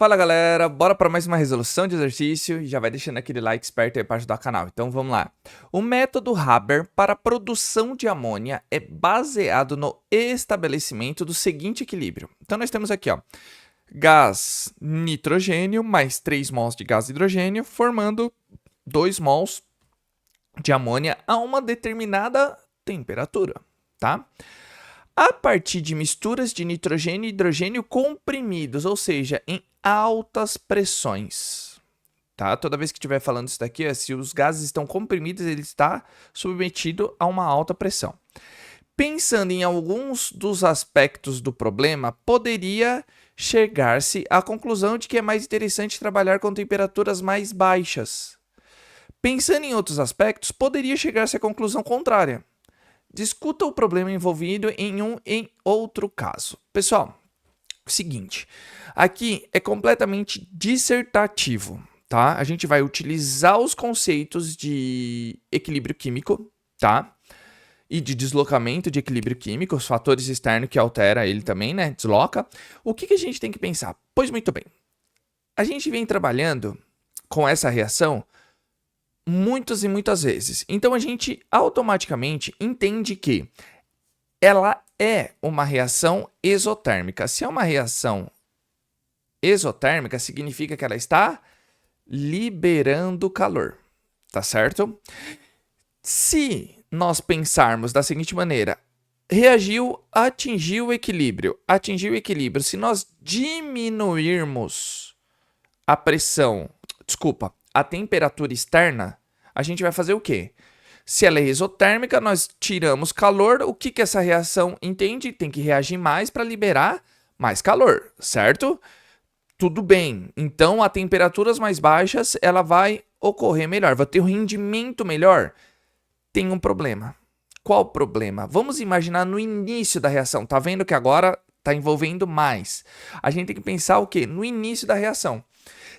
Fala galera, bora para mais uma resolução de exercício e já vai deixando aquele like esperto aí para ajudar o canal. Então vamos lá. O método Haber para a produção de amônia é baseado no estabelecimento do seguinte equilíbrio. Então nós temos aqui, ó, gás nitrogênio mais 3 mols de gás hidrogênio formando 2 mols de amônia a uma determinada temperatura, tá? A partir de misturas de nitrogênio e hidrogênio comprimidos, ou seja, em altas pressões. Tá? Toda vez que estiver falando isso daqui, se os gases estão comprimidos, ele está submetido a uma alta pressão. Pensando em alguns dos aspectos do problema, poderia chegar-se à conclusão de que é mais interessante trabalhar com temperaturas mais baixas. Pensando em outros aspectos, poderia chegar-se à conclusão contrária. Discuta o problema envolvido em outro caso. Pessoal, seguinte, aqui é completamente dissertativo, tá? A gente vai utilizar os conceitos de equilíbrio químico, tá? E de deslocamento de equilíbrio químico, os fatores externos que altera ele também, né? Desloca. O que a gente tem que pensar? Pois muito bem, a gente vem trabalhando com essa reação muitas e muitas vezes. Então a gente automaticamente entende que ela é uma reação exotérmica. Se é uma reação exotérmica, significa que ela está liberando calor, tá certo? Se nós pensarmos da seguinte maneira, reagiu, atingiu o equilíbrio. Se nós diminuirmos a pressão, a temperatura externa, a gente vai fazer o quê? Se ela é exotérmica, nós tiramos calor. O que essa reação entende? Tem que reagir mais para liberar mais calor, certo? Tudo bem. Então, a temperaturas mais baixas, ela vai ocorrer melhor. Vai ter um rendimento melhor? Tem um problema. Qual problema? Vamos imaginar no início da reação. Tá vendo que agora está envolvendo mais. A gente tem que pensar o quê? No início da reação.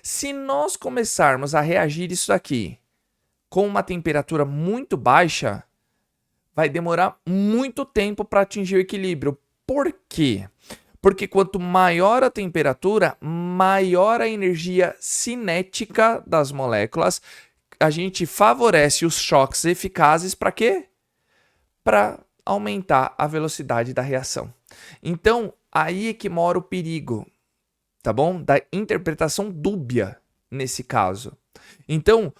Se nós começarmos a reagir isso aqui com uma temperatura muito baixa, vai demorar muito tempo para atingir o equilíbrio. Por quê? Porque quanto maior a temperatura, maior a energia cinética das moléculas. A gente favorece os choques eficazes para quê? Para aumentar a velocidade da reação. Então, aí é que mora o perigo, tá bom? Da interpretação dúbia nesse caso. Então,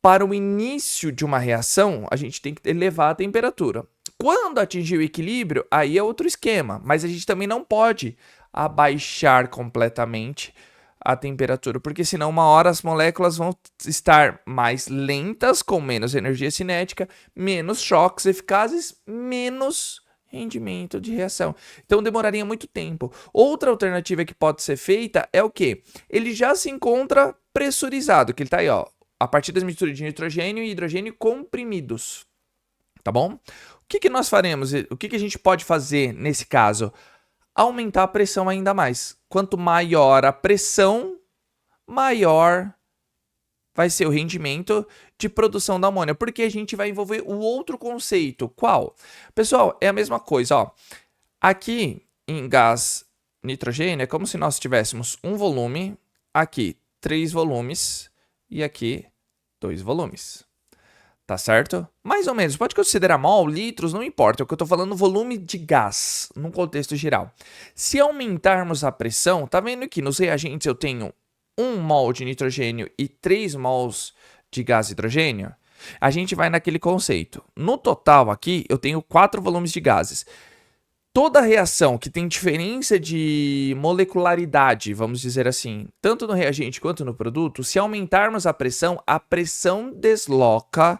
para o início de uma reação, a gente tem que elevar a temperatura. Quando atingir o equilíbrio, aí é outro esquema, mas a gente também não pode abaixar completamente a temperatura, porque senão uma hora as moléculas vão estar mais lentas, com menos energia cinética, menos choques eficazes, menos rendimento de reação. Então demoraria muito tempo. Outra alternativa que pode ser feita é o quê? Ele já se encontra pressurizado, que ele está aí, ó, a partir das misturas de nitrogênio e hidrogênio comprimidos, tá bom? O que nós faremos? O que a gente pode fazer nesse caso? Aumentar a pressão ainda mais. Quanto maior a pressão, maior vai ser o rendimento de produção da amônia, porque a gente vai envolver o outro conceito. Qual? Pessoal, é a mesma coisa, ó. Aqui em gás nitrogênio é como se nós tivéssemos um volume, aqui 3 volumes e aqui 2 volumes. Tá certo? Mais ou menos. Pode considerar mol, litros, não importa. É o que eu tô falando, volume de gás, num contexto geral. Se aumentarmos a pressão, tá vendo que nos reagentes eu tenho 1 mol de nitrogênio e 3 mols de gás hidrogênio? A gente vai naquele conceito. No total aqui, eu tenho 4 volumes de gases. Toda reação que tem diferença de molecularidade, vamos dizer assim, tanto no reagente quanto no produto, se aumentarmos a pressão desloca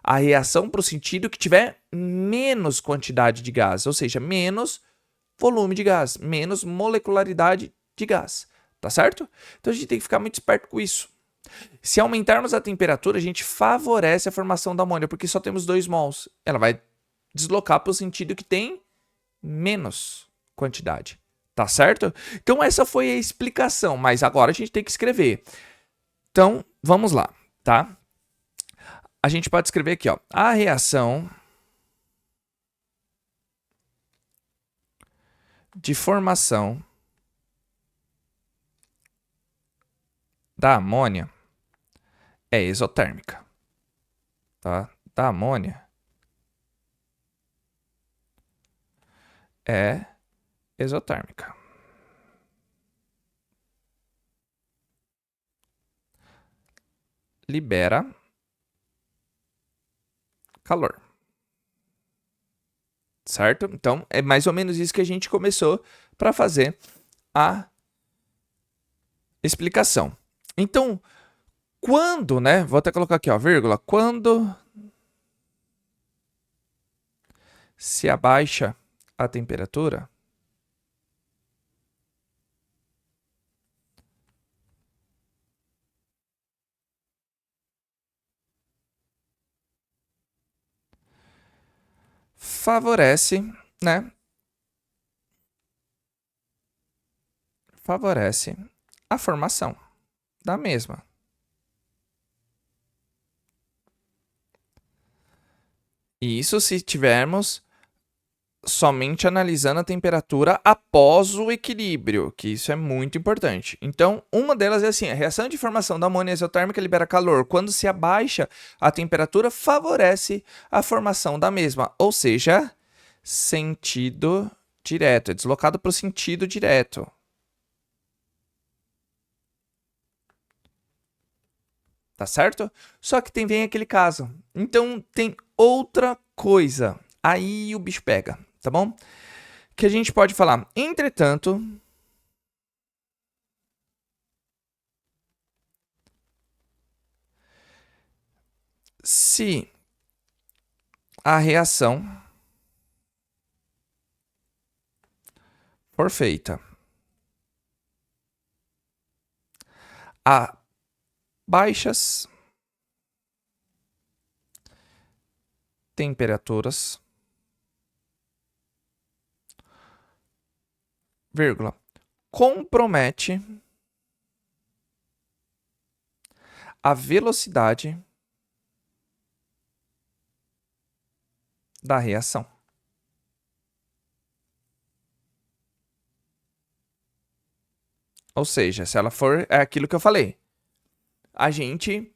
a reação para o sentido que tiver menos quantidade de gás, ou seja, menos volume de gás, menos molecularidade de gás, tá certo? Então a gente tem que ficar muito esperto com isso. Se aumentarmos a temperatura, a gente favorece a formação da amônia, porque só temos 2 mols. Ela vai deslocar para o sentido que tem menos quantidade, tá certo? Então essa foi a explicação, mas agora a gente tem que escrever. Então, vamos lá, tá? A gente pode escrever aqui, ó, a reação de formação da amônia é exotérmica, tá? Da amônia é exotérmica. Libera calor. Certo? Então, é mais ou menos isso que a gente começou para fazer a explicação. Então, quando, né? Vou até colocar aqui, ó, vírgula. Quando se abaixa a temperatura, favorece, né? Favorece a formação da mesma. E isso se tivermos somente analisando a temperatura após o equilíbrio, que isso é muito importante. Então, uma delas é assim, a reação de formação da amônia exotérmica libera calor. Quando se abaixa a temperatura, favorece a formação da mesma, ou seja, sentido direto, é deslocado para o sentido direto. Tá certo? Só que vem aquele caso. Então, tem outra coisa. Aí o bicho pega, tá bom? Que a gente pode falar. Entretanto, se a reação for feita a baixas temperaturas, vírgula, compromete a velocidade da reação. Ou seja, se ela for, é aquilo que eu falei. A gente,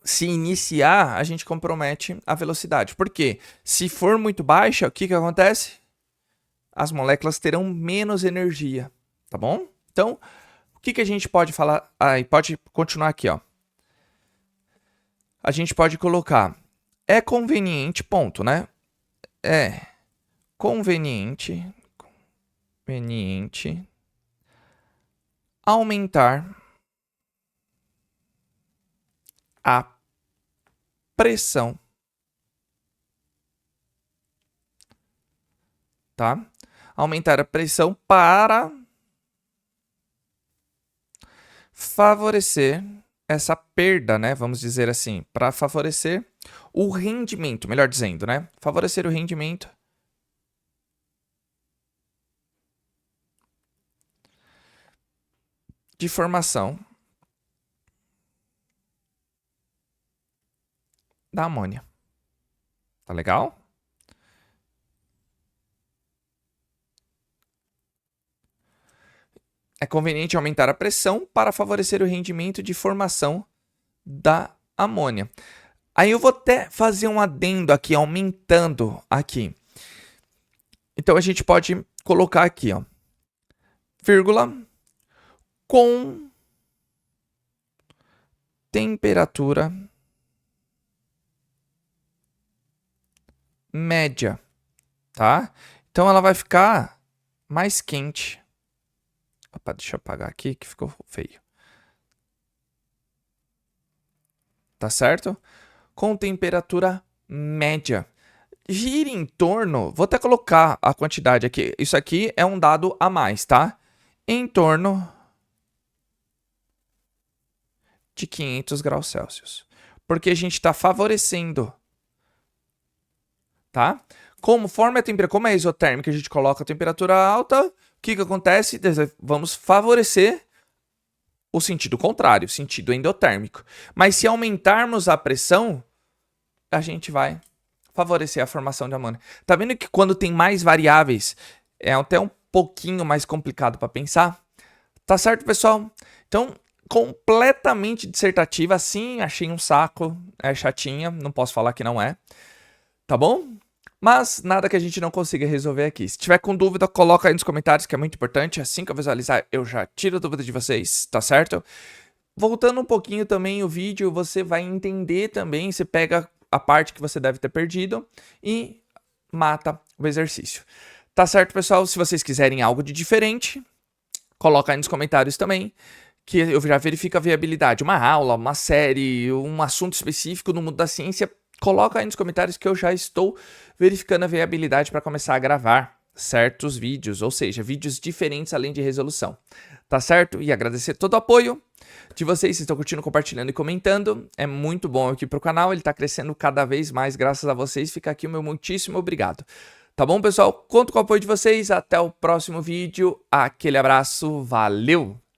se iniciar, a gente compromete a velocidade. Por quê? Se for muito baixa, o que acontece? As moléculas terão menos energia, tá bom? Então, o que a gente pode falar? Pode continuar aqui, ó. A gente pode colocar, é conveniente, ponto, né? É conveniente aumentar a pressão, tá? Aumentar a pressão para favorecer essa perda, né? Vamos dizer assim, para favorecer o rendimento, melhor dizendo, né? Favorecer o rendimento de formação da amônia. Tá legal? É conveniente aumentar a pressão para favorecer o rendimento de formação da amônia. Aí eu vou até fazer um adendo aqui, aumentando aqui. Então a gente pode colocar aqui, ó, vírgula, com temperatura média, tá? Então ela vai ficar mais quente. Opa, deixa eu apagar aqui que ficou feio. Tá certo? Com temperatura média. Gira em torno, vou até colocar a quantidade aqui. Isso aqui é um dado a mais, tá? Em torno de 500 graus Celsius. Porque a gente está favorecendo, tá? Conforme a temperatura, como é isotérmica, a gente coloca a temperatura alta, o que acontece? Vamos favorecer o sentido contrário, o sentido endotérmico. Mas se aumentarmos a pressão, a gente vai favorecer a formação de amônia. Tá vendo que quando tem mais variáveis, é até um pouquinho mais complicado para pensar? Tá certo, pessoal? Então, completamente dissertativa, sim, achei um saco, é chatinha, não posso falar que não é, tá bom? Mas nada que a gente não consiga resolver aqui. Se tiver com dúvida, coloca aí nos comentários, que é muito importante. Assim que eu visualizar, eu já tiro a dúvida de vocês, tá certo? Voltando um pouquinho também o vídeo, você vai entender também, você pega a parte que você deve ter perdido e mata o exercício. Tá certo, pessoal? Se vocês quiserem algo de diferente, coloca aí nos comentários também, que eu já verifico a viabilidade. Uma aula, uma série, um assunto específico no mundo da ciência, coloca aí nos comentários que eu já estou verificando a viabilidade para começar a gravar certos vídeos, ou seja, vídeos diferentes além de resolução. Tá certo? E agradecer todo o apoio de vocês, se estão curtindo, compartilhando e comentando. É muito bom aqui pro canal, ele tá crescendo cada vez mais graças a vocês. Fica aqui o meu muitíssimo obrigado. Tá bom, pessoal? Conto com o apoio de vocês. Até o próximo vídeo. Aquele abraço. Valeu!